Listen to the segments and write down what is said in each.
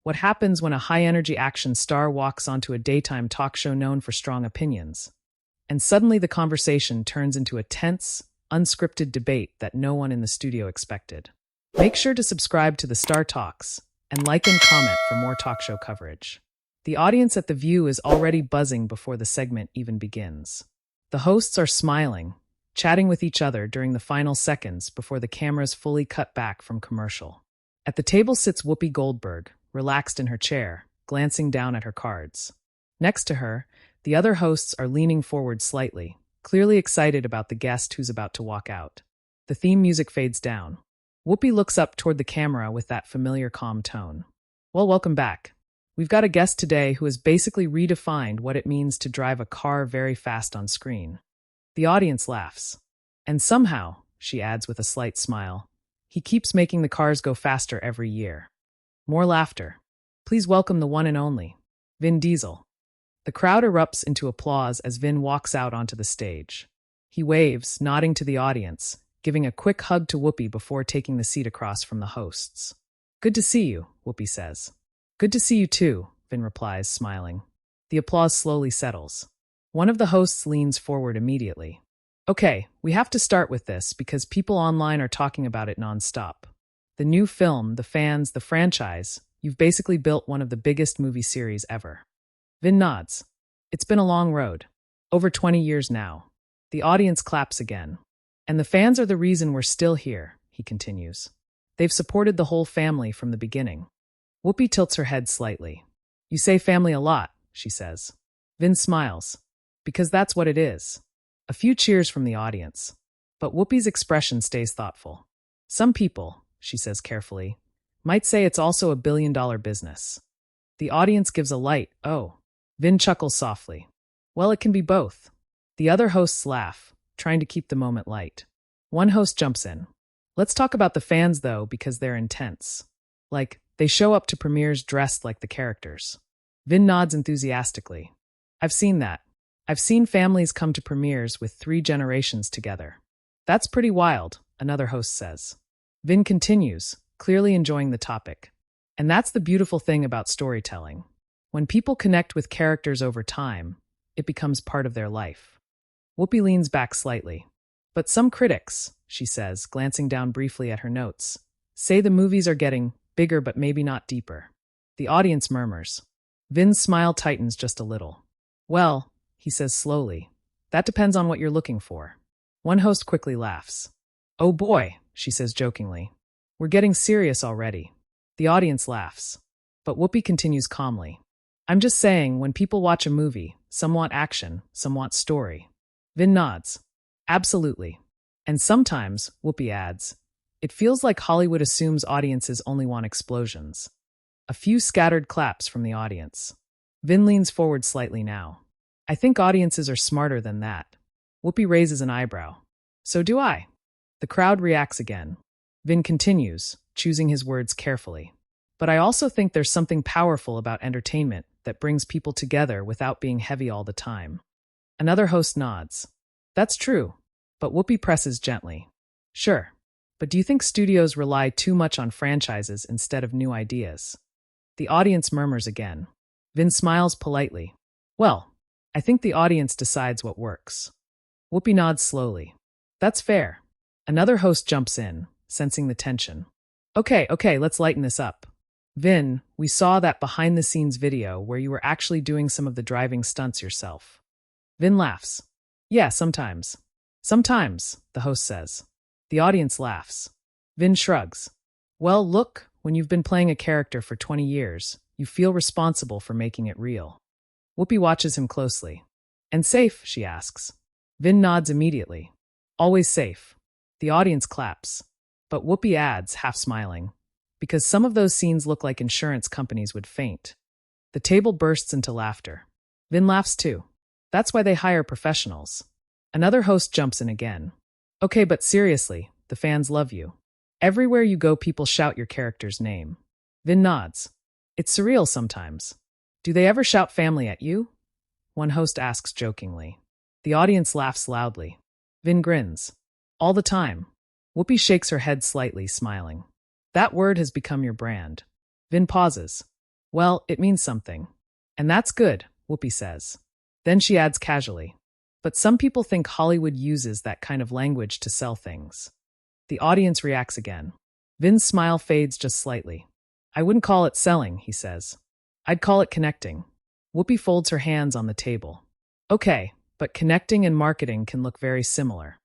What happens when a high-energy action star walks onto a daytime talk show known for strong opinions? And suddenly the conversation turns into a tense, unscripted debate that no one in the studio expected. Make sure to subscribe to the Star Talks and like and comment for more talk show coverage. The audience at The View is already buzzing before the segment even begins. The hosts are smiling, chatting with each other during the final seconds before the cameras fully cut back from commercial. At the table sits Whoopi Goldberg, relaxed in her chair, glancing down at her cards. Next to her, the other hosts are leaning forward slightly, clearly excited about the guest who's about to walk out. The theme music fades down. Whoopi looks up toward the camera with that familiar calm tone. Well, welcome back. We've got a guest today who has basically redefined what it means to drive a car very fast on screen. The audience laughs. And somehow, she adds with a slight smile, he keeps making the cars go faster every year. More laughter. Please welcome the one and only, Vin Diesel. The crowd erupts into applause as Vin walks out onto the stage. He waves, nodding to the audience, giving a quick hug to Whoopi before taking the seat across from the hosts. Good to see you, Whoopi says. Good to see you too, Vin replies, smiling. The applause slowly settles. One of the hosts leans forward immediately. Okay, we have to start with this because people online are talking about it nonstop. The new film, the fans, the franchise, you've basically built one of the biggest movie series ever. Vin nods. It's been a long road. Over 20 years now. The audience claps again. And the fans are the reason we're still here, he continues. They've supported the whole family from the beginning. Whoopi tilts her head slightly. You say family a lot, she says. Vin smiles. Because that's what it is. A few cheers from the audience. But Whoopi's expression stays thoughtful. Some people, she says carefully, might say it's also a billion-dollar business. The audience gives a light, oh. Vin chuckles softly. Well, it can be both. The other hosts laugh, trying to keep the moment light. One host jumps in. Let's talk about the fans, though, because they're intense. Like, they show up to premieres dressed like the characters. Vin nods enthusiastically. I've seen that. I've seen families come to premieres with 3 generations together. That's pretty wild, another host says. Vin continues, clearly enjoying the topic. And that's the beautiful thing about storytelling. When people connect with characters over time, it becomes part of their life. Whoopi leans back slightly. But some critics, she says, glancing down briefly at her notes, say the movies are getting bigger but maybe not deeper. The audience murmurs. Vin's smile tightens just a little. Well, he says slowly, that depends on what you're looking for. One host quickly laughs. Oh boy, she says jokingly. We're getting serious already. The audience laughs. But Whoopi continues calmly. I'm just saying, when people watch a movie, some want action, some want story. Vin nods. Absolutely. And sometimes, Whoopi adds, it feels like Hollywood assumes audiences only want explosions. A few scattered claps from the audience. Vin leans forward slightly now. I think audiences are smarter than that. Whoopi raises an eyebrow. So do I. The crowd reacts again. Vin continues, choosing his words carefully. But I also think there's something powerful about entertainment that brings people together without being heavy all the time. Another host nods. That's true. But Whoopi presses gently. Sure. But do you think studios rely too much on franchises instead of new ideas? The audience murmurs again. Vin smiles politely. Well, I think the audience decides what works. Whoopi nods slowly. That's fair. Another host jumps in, sensing the tension. Okay, let's lighten this up. Vin, we saw that behind-the-scenes video where you were actually doing some of the driving stunts yourself. Vin laughs. Yeah, sometimes. Sometimes, the host says. The audience laughs. Vin shrugs. Well, look, when you've been playing a character for 20 years, you feel responsible for making it real. Whoopi watches him closely. And safe, she asks. Vin nods immediately. Always safe. The audience claps. But Whoopi adds, half smiling, because some of those scenes look like insurance companies would faint. The table bursts into laughter. Vin laughs too. That's why they hire professionals. Another host jumps in again. Okay, but seriously, the fans love you. Everywhere you go, people shout your character's name. Vin nods. It's surreal sometimes. Do they ever shout family at you? One host asks jokingly. The audience laughs loudly. Vin grins. All the time. Whoopi shakes her head slightly, smiling. That word has become your brand. Vin pauses. Well, it means something. And that's good, Whoopi says. Then she adds casually. But some people think Hollywood uses that kind of language to sell things. The audience reacts again. Vin's smile fades just slightly. I wouldn't call it selling, he says. I'd call it connecting. Whoopi folds her hands on the table. Okay, but connecting and marketing can look very similar.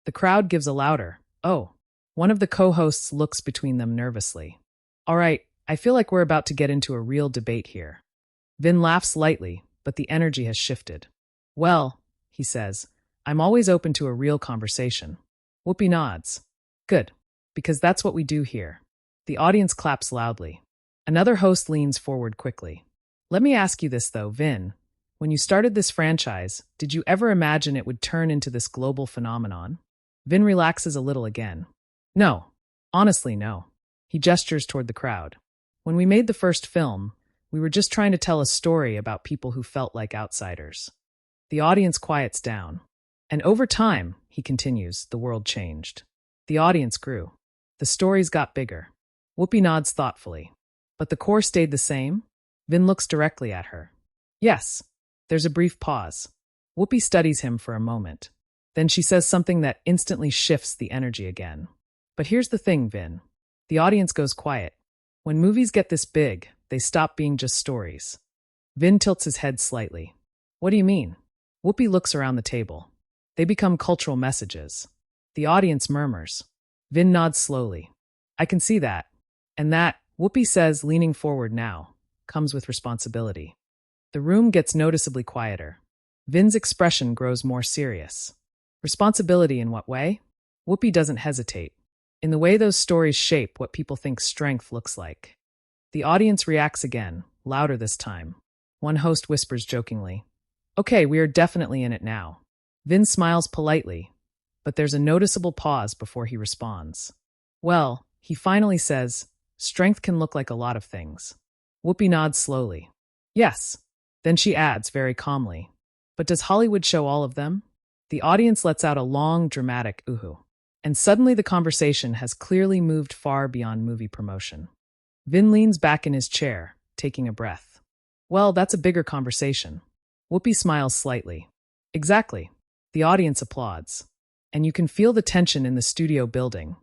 The crowd gives a louder, oh. One of the co-hosts looks between them nervously. All right, I feel like we're about to get into a real debate here. Vin laughs lightly, but the energy has shifted. Well, he says, I'm always open to a real conversation. Whoopi nods. Good, because that's what we do here. The audience claps loudly. Another host leans forward quickly. Let me ask you this though, Vin. When you started this franchise, did you ever imagine it would turn into this global phenomenon? Vin relaxes a little again. No. Honestly, no. He gestures toward the crowd. When we made the first film, we were just trying to tell a story about people who felt like outsiders. The audience quiets down. And over time, he continues, the world changed. The audience grew. The stories got bigger. Whoopi nods thoughtfully. But the core stayed the same? Vin looks directly at her. Yes. There's a brief pause. Whoopi studies him for a moment. Then she says something that instantly shifts the energy again. But here's the thing, Vin. The audience goes quiet. When movies get this big, they stop being just stories. Vin tilts his head slightly. What do you mean? Whoopi looks around the table. They become cultural messages. The audience murmurs. Vin nods slowly. I can see that. And that, Whoopi says, leaning forward now, comes with responsibility. The room gets noticeably quieter. Vin's expression grows more serious. Responsibility in what way? Whoopi doesn't hesitate. In the way those stories shape what people think strength looks like. The audience reacts again, louder this time. One host whispers jokingly, Okay, we are definitely in it now. Vin smiles politely, but there's a noticeable pause before he responds. Well, he finally says, strength can look like a lot of things. Whoopi nods slowly. Yes. Then she adds very calmly, but does Hollywood show all of them? The audience lets out a long, dramatic ooh. And suddenly the conversation has clearly moved far beyond movie promotion. Vin leans back in his chair, taking a breath. Well, that's a bigger conversation. Whoopi smiles slightly. Exactly. The audience applauds. And you can feel the tension in the studio building.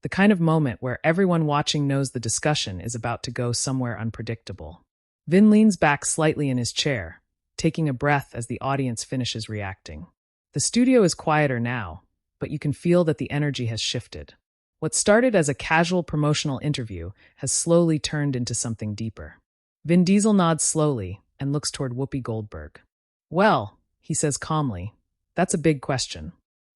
The kind of moment where everyone watching knows the discussion is about to go somewhere unpredictable. Vin leans back slightly in his chair, taking a breath as the audience finishes reacting. The studio is quieter now, but you can feel that the energy has shifted. What started as a casual promotional interview has slowly turned into something deeper. Vin Diesel nods slowly and looks toward Whoopi Goldberg. Well, he says calmly, that's a big question.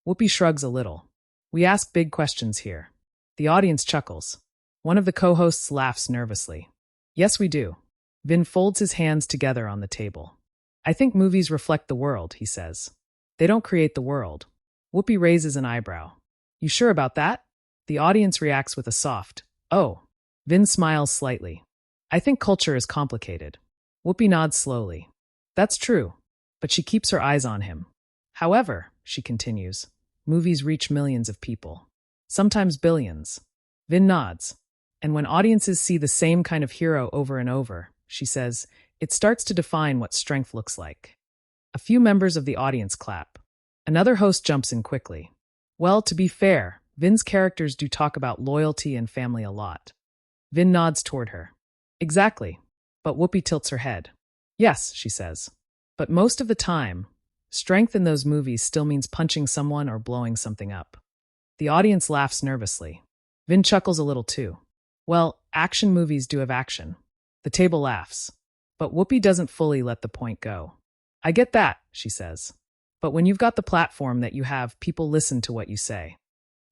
Whoopi shrugs a little. We ask big questions here. The audience chuckles. One of the co-hosts laughs nervously. Yes, we do. Vin folds his hands together on the table. I think movies reflect the world, he says. They don't create the world. Whoopi raises an eyebrow. You sure about that? The audience reacts with a soft, oh. Vin smiles slightly. I think culture is complicated. Whoopi nods slowly. That's true, but she keeps her eyes on him. However, she continues, movies reach millions of people. Sometimes billions. Vin nods. And when audiences see the same kind of hero over and over, she says, it starts to define what strength looks like. A few members of the audience clap. Another host jumps in quickly. Well, to be fair, Vin's characters do talk about loyalty and family a lot. Vin nods toward her. Exactly. But Whoopi tilts her head. Yes, she says. But most of the time, strength in those movies still means punching someone or blowing something up. The audience laughs nervously. Vin chuckles a little too. Well, action movies do have action. The table laughs. But Whoopi doesn't fully let the point go. I get that, she says. But when you've got the platform that you have, people listen to what you say.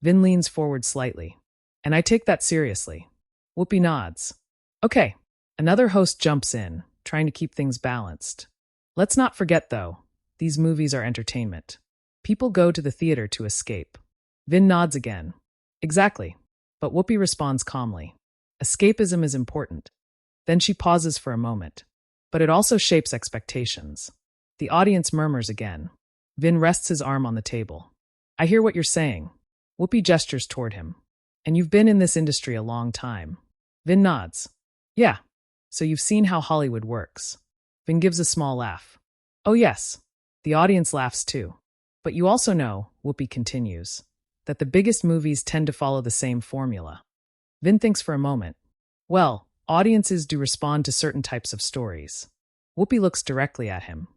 Vin leans forward slightly. And I take that seriously. Whoopi nods. Okay. Another host jumps in, trying to keep things balanced. Let's not forget, though, these movies are entertainment. People go to the theater to escape. Vin nods again. Exactly. But Whoopi responds calmly. Escapism is important. Then she pauses for a moment. But it also shapes expectations. The audience murmurs again. Vin rests his arm on the table. I hear what you're saying. Whoopi gestures toward him. And you've been in this industry a long time. Vin nods. Yeah. So you've seen how Hollywood works. Vin gives a small laugh. Oh yes. The audience laughs too. But you also know, Whoopi continues, that the biggest movies tend to follow the same formula. Vin thinks for a moment. Well, audiences do respond to certain types of stories. Whoopi looks directly at him.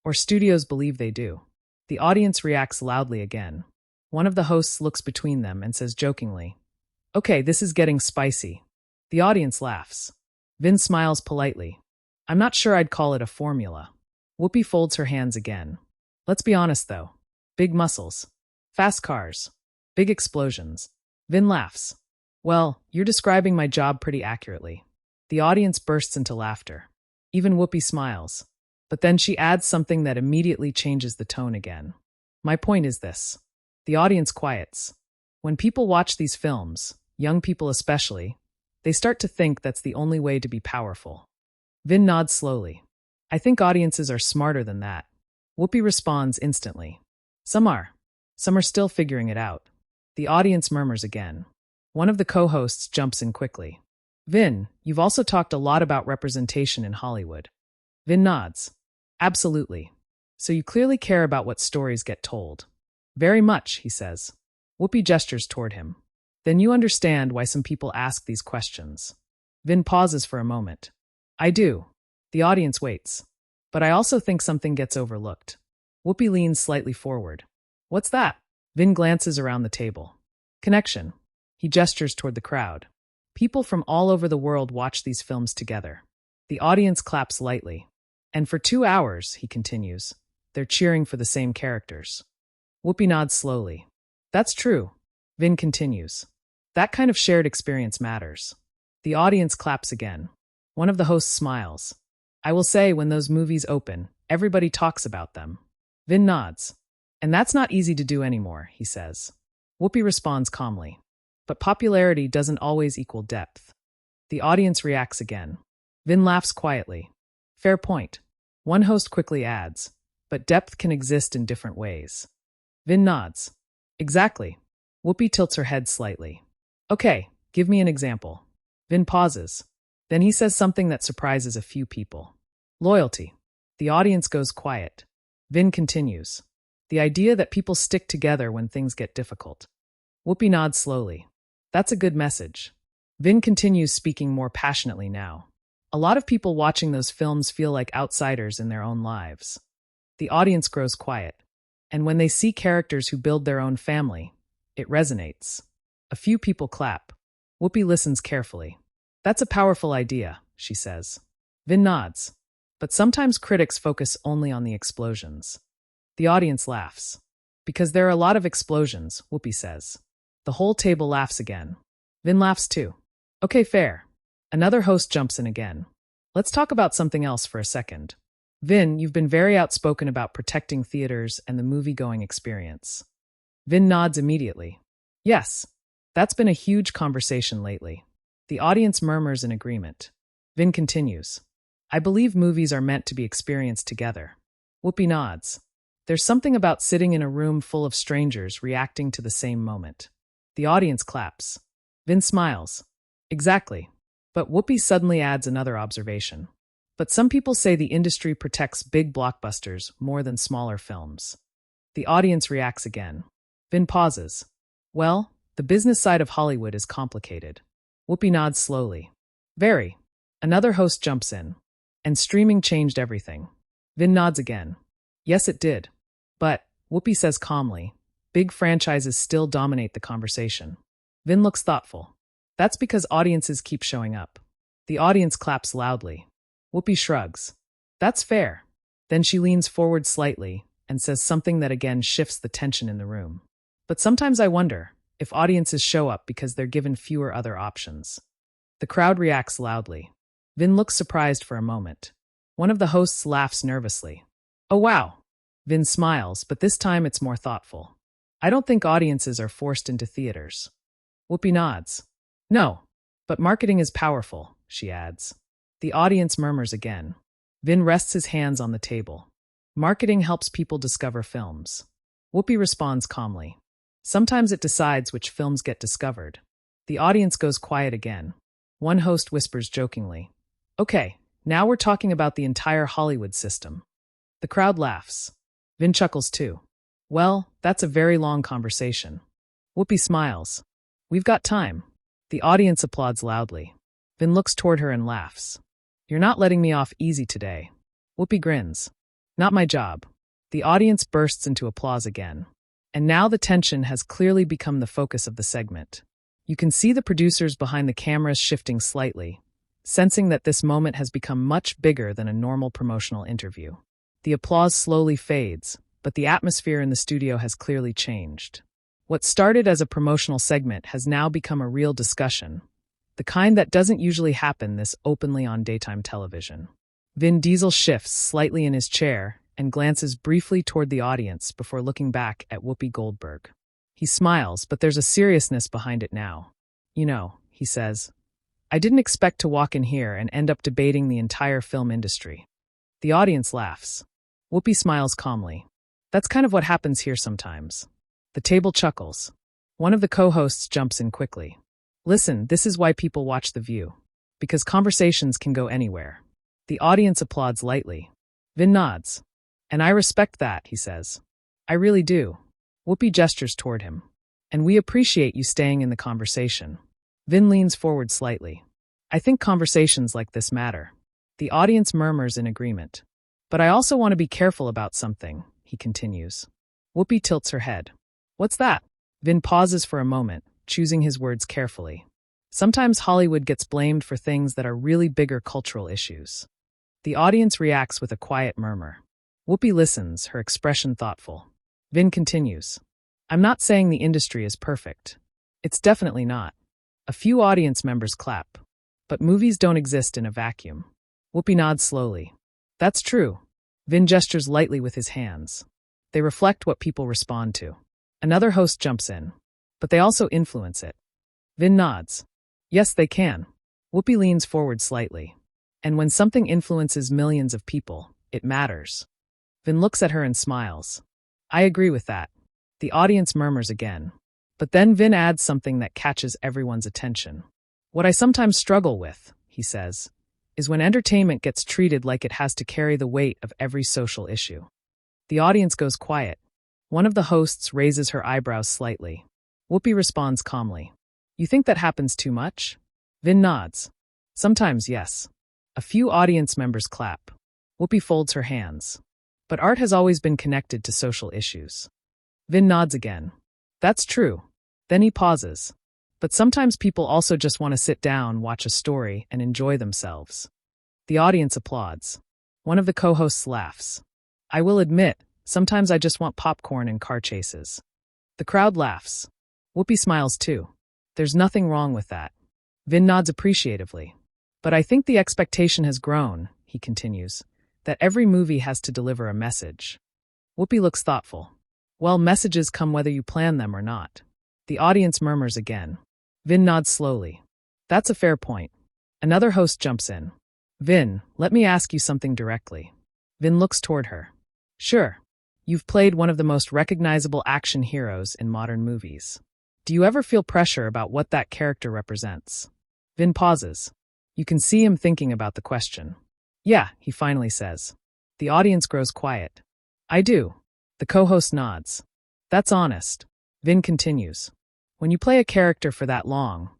Or studios believe they do. The audience reacts loudly again. One of the hosts looks between them and says jokingly, "Okay, this is getting spicy." The audience laughs. Vin smiles politely. "I'm not sure I'd call it a formula." Whoopi folds her hands again. "Let's be honest though. Big muscles. Fast cars. Big explosions." Vin laughs. "Well, you're describing my job pretty accurately." The audience bursts into laughter. Even Whoopi smiles. But then she adds something that immediately changes the tone again. "My point is this." The audience quiets. When people watch these films, young people especially, they start to think that's the only way to be powerful. Vin nods slowly. "I think audiences are smarter than that." Whoopi responds instantly. Some are. Some are still figuring it out." The audience murmurs again. One of the co-hosts jumps in quickly. "Vin, you've also talked a lot about representation in Hollywood." Vin nods. "Absolutely. So you clearly care about what stories get told." "Very much," he says. Whoopi gestures toward him. "Then you understand why some people ask these questions." Vin pauses for a moment. "I do." The audience waits. "But I also think something gets overlooked." Whoopi leans slightly forward. "What's that?" Vin glances around the table. "Connection." He gestures toward the crowd. People from all over the world watch these films together. The audience claps lightly. "And for 2 hours," he continues, "they're cheering for the same characters." Whoopi nods slowly. "That's true." Vin continues. "That kind of shared experience matters." The audience claps again. One of the hosts smiles. "I will say, when those movies open, everybody talks about them." Vin nods. "And that's not easy to do anymore," he says. Whoopi responds calmly. "But popularity doesn't always equal depth." The audience reacts again. Vin laughs quietly. "Fair point." One host quickly adds, "But depth can exist in different ways." Vin nods. "Exactly." Whoopi tilts her head slightly. "Okay, give me an example." Vin pauses. Then he says something that surprises a few people. "Loyalty." The audience goes quiet. Vin continues. "The idea that people stick together when things get difficult." Whoopi nods slowly. "That's a good message." Vin continues, speaking more passionately now. "A lot of people watching those films feel like outsiders in their own lives." The audience grows quiet. And when they see characters who build their own family, it resonates. A few people clap. Whoopi listens carefully. "That's a powerful idea," she says. Vin nods. "But sometimes critics focus only on the explosions." The audience laughs. "Because there are a lot of explosions," Whoopi says. The whole table laughs again. Vin laughs too. "Okay, fair." Another host jumps in again. "Let's talk about something else for a second. Vin, you've been very outspoken about protecting theaters and the movie-going experience." Vin nods immediately. "Yes, that's been a huge conversation lately." The audience murmurs in agreement. Vin continues. "I believe movies are meant to be experienced together." Whoopi nods. "There's something about sitting in a room full of strangers reacting to the same moment." The audience claps. Vin smiles. "Exactly." But Whoopi suddenly adds another observation. "But some people say the industry protects big blockbusters more than smaller films." The audience reacts again. Vin pauses. "Well, the business side of Hollywood is complicated." Whoopi nods slowly. "Very." Another host jumps in. "And streaming changed everything." Vin nods again. "Yes, it did. But," Whoopi says calmly, "big franchises still dominate the conversation." Vin looks thoughtful. "That's because audiences keep showing up." The audience claps loudly. Whoopi shrugs. "That's fair." Then she leans forward slightly and says something that again shifts the tension in the room. "But sometimes I wonder if audiences show up because they're given fewer other options." The crowd reacts loudly. Vin looks surprised for a moment. One of the hosts laughs nervously. "Oh wow." Vin smiles, but this time it's more thoughtful. "I don't think audiences are forced into theaters." Whoopi nods. "No, but marketing is powerful," she adds. The audience murmurs again. Vin rests his hands on the table. "Marketing helps people discover films." Whoopi responds calmly. "Sometimes it decides which films get discovered." The audience goes quiet again. One host whispers jokingly, Okay, now we're talking about the entire Hollywood system. The crowd laughs. Vin chuckles too. Well, that's a very long conversation. Whoopi smiles. We've got time. The audience applauds loudly. Vin looks toward her and laughs. You're not letting me off easy today. Whoopi grins. Not my job. The audience bursts into applause again. And now the tension has clearly become the focus of the segment. You can see the producers behind the cameras shifting slightly, sensing that this moment has become much bigger than a normal promotional interview. The applause slowly fades, but the atmosphere in the studio has clearly changed. What started as a promotional segment has now become a real discussion, the kind that doesn't usually happen this openly on daytime television. Vin Diesel shifts slightly in his chair and glances briefly toward the audience before looking back at Whoopi Goldberg. He smiles, but there's a seriousness behind it now. You know, he says, I didn't expect to walk in here and end up debating the entire film industry. The audience laughs. Whoopi smiles calmly. That's kind of what happens here sometimes. The table chuckles. One of the co-hosts jumps in quickly. Listen, this is why people watch The View. Because conversations can go anywhere. The audience applauds lightly. Vin nods. And I respect that, he says. I really do. Whoopi gestures toward him. And we appreciate you staying in the conversation. Vin leans forward slightly. I think conversations like this matter. The audience murmurs in agreement. But I also want to be careful about something, he continues. Whoopi tilts her head. What's that? Vin pauses for a moment, choosing his words carefully. Sometimes Hollywood gets blamed for things that are really bigger cultural issues. The audience reacts with a quiet murmur. Whoopi listens, her expression thoughtful. Vin continues. I'm not saying the industry is perfect. It's definitely not. A few audience members clap. But movies don't exist in a vacuum. Whoopi nods slowly. That's true. Vin gestures lightly with his hands. They reflect what people respond to. Another host jumps in. But they also influence it. Vin nods. Yes, they can. Whoopi leans forward slightly. And when something influences millions of people, it matters. Vin looks at her and smiles. I agree with that. The audience murmurs again. But then Vin adds something that catches everyone's attention. What I sometimes struggle with, he says, is when entertainment gets treated like it has to carry the weight of every social issue. The audience goes quiet. One of the hosts raises her eyebrows slightly. Whoopi responds calmly. You think that happens too much? Vin nods. Sometimes, yes. A few audience members clap. Whoopi folds her hands. But art has always been connected to social issues. Vin nods again. That's true. Then he pauses. But sometimes people also just want to sit down, watch a story, and enjoy themselves. The audience applauds. One of the co-hosts laughs. I will admit, sometimes I just want popcorn and car chases. The crowd laughs. Whoopi smiles too. There's nothing wrong with that. Vin nods appreciatively. But I think the expectation has grown, he continues, that every movie has to deliver a message. Whoopi looks thoughtful. Well, messages come whether you plan them or not. The audience murmurs again. Vin nods slowly. That's a fair point. Another host jumps in. Vin, let me ask you something directly. Vin looks toward her. Sure. You've played one of the most recognizable action heroes in modern movies. Do you ever feel pressure about what that character represents? Vin pauses. You can see him thinking about the question. Yeah, he finally says. The audience grows quiet. I do. The co-host nods. That's honest. Vin continues. When you play a character for that long,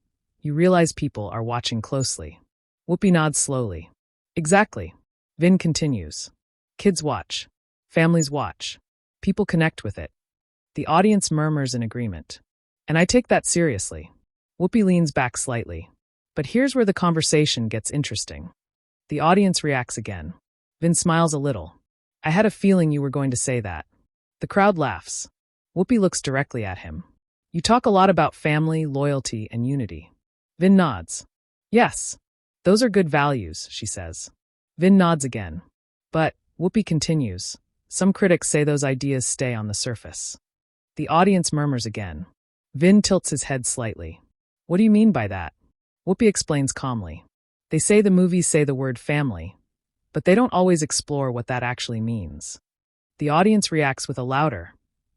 you realize people are watching closely. Whoopi nods slowly. Exactly. Vin continues. Kids watch. Families watch. People connect with it. The audience murmurs in agreement. And I take that seriously. Whoopi leans back slightly. But here's where the conversation gets interesting. The audience reacts again. Vin smiles a little. I had a feeling you were going to say that. The crowd laughs. Whoopi looks directly at him. You talk a lot about family, loyalty, and unity. Vin nods. Yes. Those are good values, she says. Vin nods again. But, Whoopi continues, some critics say those ideas stay on the surface. The audience murmurs again. Vin tilts his head slightly. What do you mean by that? Whoopi explains calmly. They say the movies say the word family, but they don't always explore what that actually means. The audience reacts with a louder,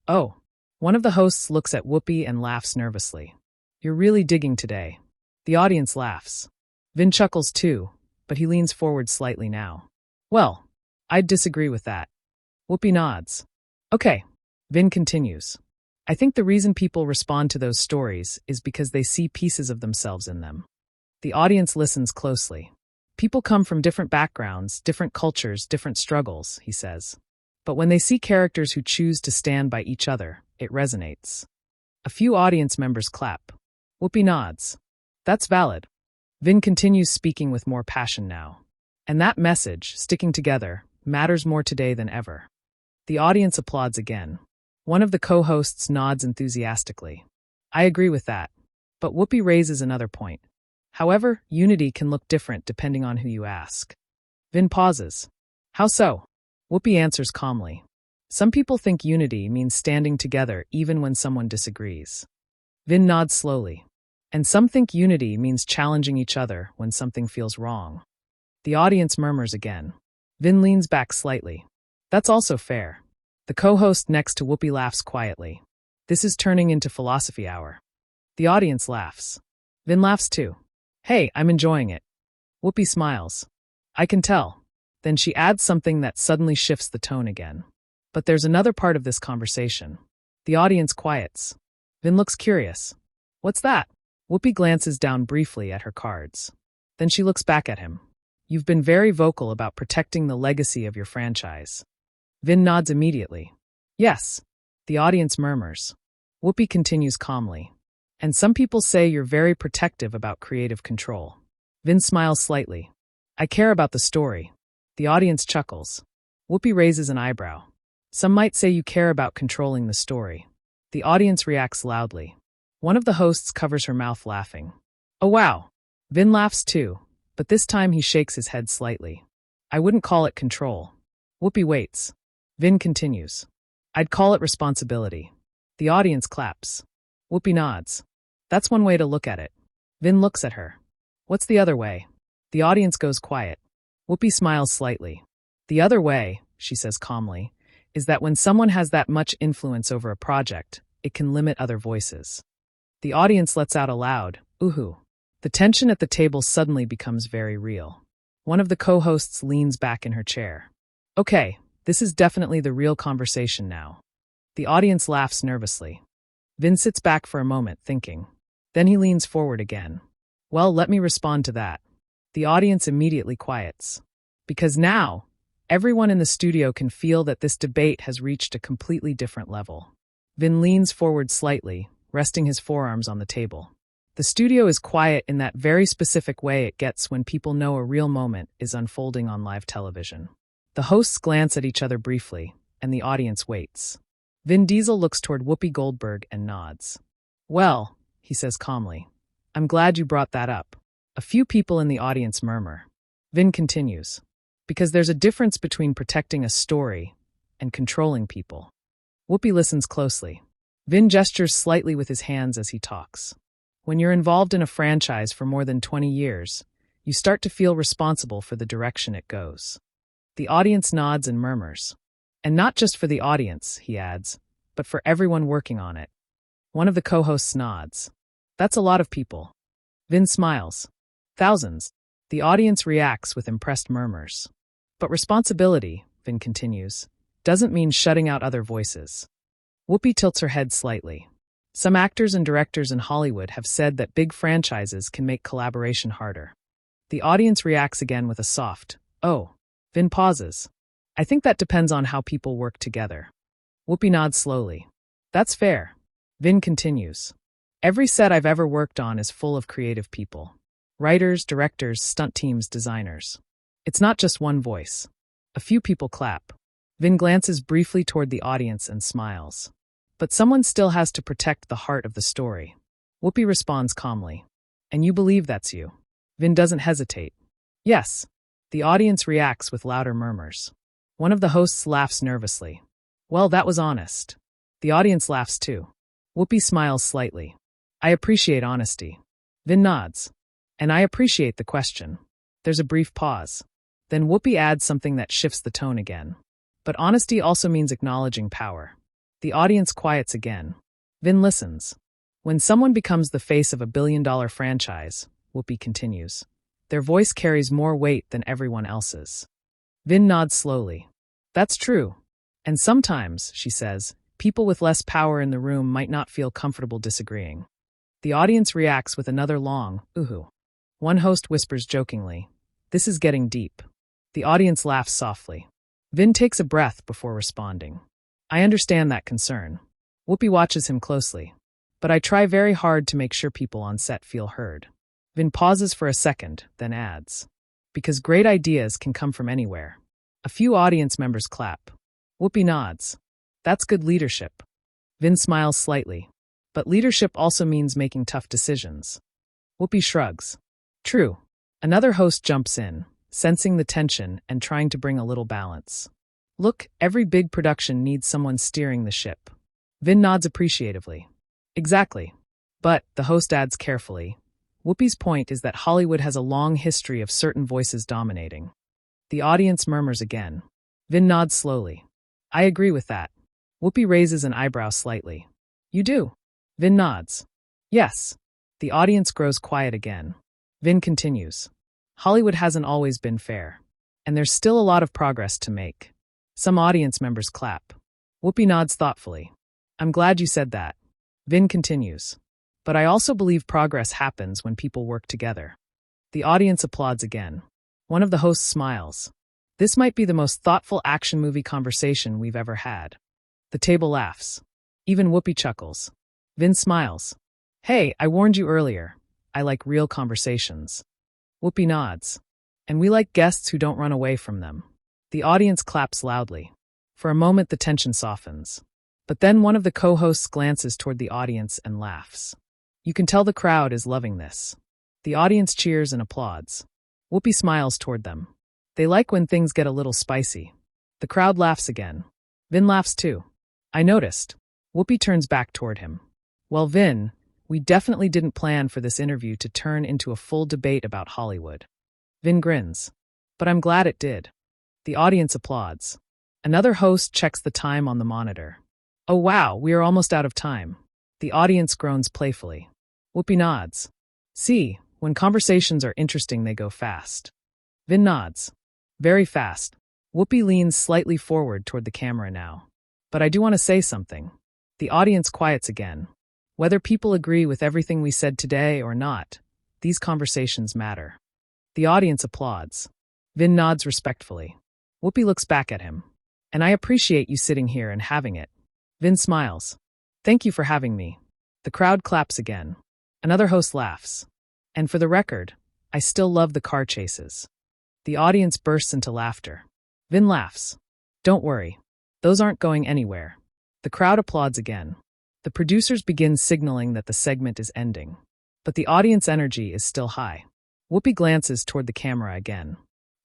oh. One of the hosts looks at Whoopi and laughs nervously. You're really digging today. The audience laughs. Vin chuckles too, but he leans forward slightly now. Well, I'd disagree with that. Whoopi nods. Okay. Vin continues. I think the reason people respond to those stories is because they see pieces of themselves in them. The audience listens closely. People come from different backgrounds, different cultures, different struggles, he says. But when they see characters who choose to stand by each other, it resonates. A few audience members clap. Whoopi nods. That's valid. Vin continues speaking with more passion now. And that message, sticking together, matters more today than ever. The audience applauds again. One of the co-hosts nods enthusiastically. I agree with that. But Whoopi raises another point. However, unity can look different depending on who you ask. Vin pauses. How so? Whoopi answers calmly. Some people think unity means standing together even when someone disagrees. Vin nods slowly. And some think unity means challenging each other when something feels wrong. The audience murmurs again. Vin leans back slightly. That's also fair. The co-host next to Whoopi laughs quietly. This is turning into philosophy hour. The audience laughs. Vin laughs too. Hey, I'm enjoying it. Whoopi smiles. I can tell. Then she adds something that suddenly shifts the tone again. But there's another part of this conversation. The audience quiets. Vin looks curious. What's that? Whoopi glances down briefly at her cards. Then she looks back at him. You've been very vocal about protecting the legacy of your franchise. Vin nods immediately. Yes. The audience murmurs. Whoopi continues calmly. And some people say you're very protective about creative control. Vin smiles slightly. I care about the story. The audience chuckles. Whoopi raises an eyebrow. Some might say you care about controlling the story. The audience reacts loudly. One of the hosts covers her mouth laughing. Oh wow. Vin laughs too, but this time he shakes his head slightly. I wouldn't call it control. Whoopi waits. Vin continues. I'd call it responsibility. The audience claps. Whoopi nods. That's one way to look at it. Vin looks at her. What's the other way? The audience goes quiet. Whoopi smiles slightly. The other way, she says calmly, is that when someone has that much influence over a project, it can limit other voices. The audience lets out a loud, ooh. The tension at the table suddenly becomes very real. One of the co-hosts leans back in her chair. Okay, this is definitely the real conversation now. The audience laughs nervously. Vin sits back for a moment, thinking. Then he leans forward again. Well, let me respond to that. The audience immediately quiets. Because now, everyone in the studio can feel that this debate has reached a completely different level. Vin leans forward slightly, resting his forearms on the table. The studio is quiet in that very specific way it gets when people know a real moment is unfolding on live television. The hosts glance at each other briefly, and the audience waits. Vin Diesel looks toward Whoopi Goldberg and nods. Well, he says calmly, I'm glad you brought that up. A few people in the audience murmur. Vin continues. Because there's a difference between protecting a story and controlling people. Whoopi listens closely. Vin gestures slightly with his hands as he talks. When you're involved in a franchise for more than 20 years, you start to feel responsible for the direction it goes. The audience nods and murmurs. And not just for the audience, he adds, but for everyone working on it. One of the co-hosts nods. That's a lot of people. Vin smiles. Thousands. The audience reacts with impressed murmurs. But responsibility, Vin continues, doesn't mean shutting out other voices. Whoopi tilts her head slightly. Some actors and directors in Hollywood have said that big franchises can make collaboration harder. The audience reacts again with a soft, oh. Vin pauses. I think that depends on how people work together. Whoopi nods slowly. That's fair. Vin continues. Every set I've ever worked on is full of creative people. Writers, directors, stunt teams, designers. It's not just one voice. A few people clap. Vin glances briefly toward the audience and smiles. But someone still has to protect the heart of the story. Whoopi responds calmly. And you believe that's you? Vin doesn't hesitate. Yes. The audience reacts with louder murmurs. One of the hosts laughs nervously. Well, that was honest. The audience laughs too. Whoopi smiles slightly. I appreciate honesty. Vin nods. And I appreciate the question. There's a brief pause. Then Whoopi adds something that shifts the tone again. But honesty also means acknowledging power. The audience quiets again. Vin listens. When someone becomes the face of a billion-dollar franchise, Whoopi continues, Their voice carries more weight than everyone else's. Vin nods slowly. That's true. And sometimes, she says, people with less power in the room might not feel comfortable disagreeing. The audience reacts with another long, ooh. One host whispers jokingly, "This is getting deep." The audience laughs softly. Vin takes a breath before responding. I understand that concern. Whoopi watches him closely. But I try very hard to make sure people on set feel heard. Vin pauses for a second, then adds, because great ideas can come from anywhere. A few audience members clap. Whoopi nods. That's good leadership. Vin smiles slightly. But leadership also means making tough decisions. Whoopi shrugs. True. Another host jumps in, sensing the tension and trying to bring a little balance. Look, every big production needs someone steering the ship. Vin nods appreciatively. Exactly. But, the host adds carefully, Whoopi's point is that Hollywood has a long history of certain voices dominating. The audience murmurs again. Vin nods slowly. I agree with that. Whoopi raises an eyebrow slightly. You do? Vin nods. Yes. The audience grows quiet again. Vin continues. Hollywood hasn't always been fair. And there's still a lot of progress to make. Some audience members clap. Whoopi nods thoughtfully. I'm glad you said that. Vin continues. But I also believe progress happens when people work together. The audience applauds again. One of the hosts smiles. This might be the most thoughtful action movie conversation we've ever had. The table laughs. Even Whoopi chuckles. Vin smiles. Hey, I warned you earlier. I like real conversations. Whoopi nods. And we like guests who don't run away from them. The audience claps loudly. For a moment the tension softens. But then one of the co-hosts glances toward the audience and laughs. You can tell the crowd is loving this. The audience cheers and applauds. Whoopi smiles toward them. They like when things get a little spicy. The crowd laughs again. Vin laughs too. I noticed. Whoopi turns back toward him. Well, Vin, we definitely didn't plan for this interview to turn into a full debate about Hollywood. Vin grins. But I'm glad it did. The audience applauds. Another host checks the time on the monitor. Oh wow, we are almost out of time. The audience groans playfully. Whoopi nods. See, when conversations are interesting they go fast. Vin nods. Very fast. Whoopi leans slightly forward toward the camera now. But I do want to say something. The audience quiets again. Whether people agree with everything we said today or not, these conversations matter. The audience applauds. Vin nods respectfully. Whoopi looks back at him. And I appreciate you sitting here and having it. Vin smiles. Thank you for having me. The crowd claps again. Another host laughs. And for the record, I still love the car chases. The audience bursts into laughter. Vin laughs. Don't worry. Those aren't going anywhere. The crowd applauds again. The producers begin signaling that the segment is ending. But the audience energy is still high. Whoopi glances toward the camera again.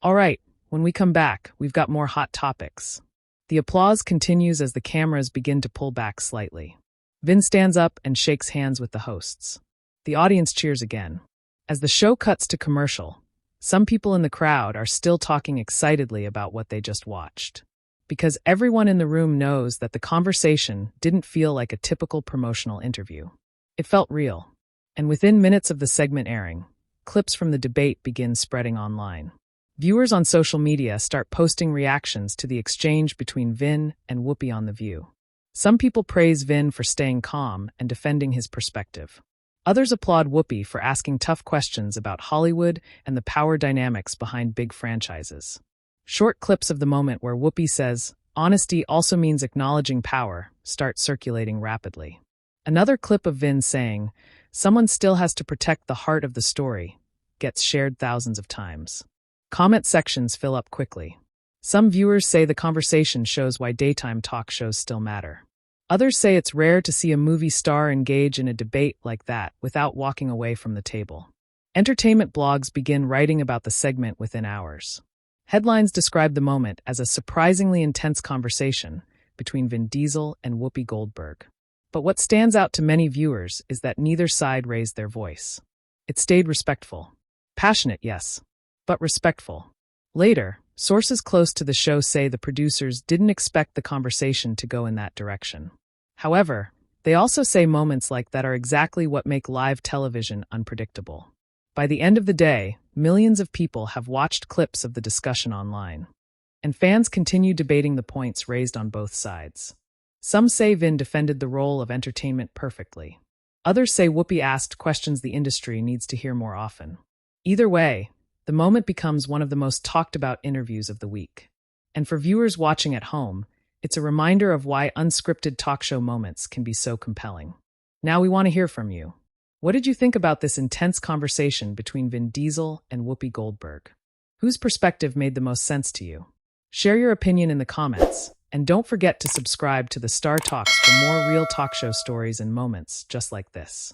All right, when we come back, we've got more hot topics. The applause continues as the cameras begin to pull back slightly. Vin stands up and shakes hands with the hosts. The audience cheers again. As the show cuts to commercial, some people in the crowd are still talking excitedly about what they just watched. Because everyone in the room knows that the conversation didn't feel like a typical promotional interview. It felt real. And within minutes of the segment airing, clips from the debate begin spreading online. Viewers on social media start posting reactions to the exchange between Vin and Whoopi on The View. Some people praise Vin for staying calm and defending his perspective. Others applaud Whoopi for asking tough questions about Hollywood and the power dynamics behind big franchises. Short clips of the moment where Whoopi says, "Honesty also means acknowledging power," start circulating rapidly. Another clip of Vin saying, "Someone still has to protect the heart of the story," gets shared thousands of times. Comment sections fill up quickly. Some viewers say the conversation shows why daytime talk shows still matter. Others say it's rare to see a movie star engage in a debate like that without walking away from the table. Entertainment blogs begin writing about the segment within hours. Headlines describe the moment as a surprisingly intense conversation between Vin Diesel and Whoopi Goldberg. But what stands out to many viewers is that neither side raised their voice. It stayed respectful. Passionate, yes, but respectful. Later, sources close to the show say the producers didn't expect the conversation to go in that direction. However, they also say moments like that are exactly what make live television unpredictable. By the end of the day, millions of people have watched clips of the discussion online, and fans continue debating the points raised on both sides. Some say Vin defended the role of entertainment perfectly. Others say Whoopi asked questions the industry needs to hear more often. Either way, the moment becomes one of the most talked about interviews of the week. And for viewers watching at home, it's a reminder of why unscripted talk show moments can be so compelling. Now we want to hear from you. What did you think about this intense conversation between Vin Diesel and Whoopi Goldberg? Whose perspective made the most sense to you? Share your opinion in the comments, and don't forget to subscribe to the Star Talks for more real talk show stories and moments just like this.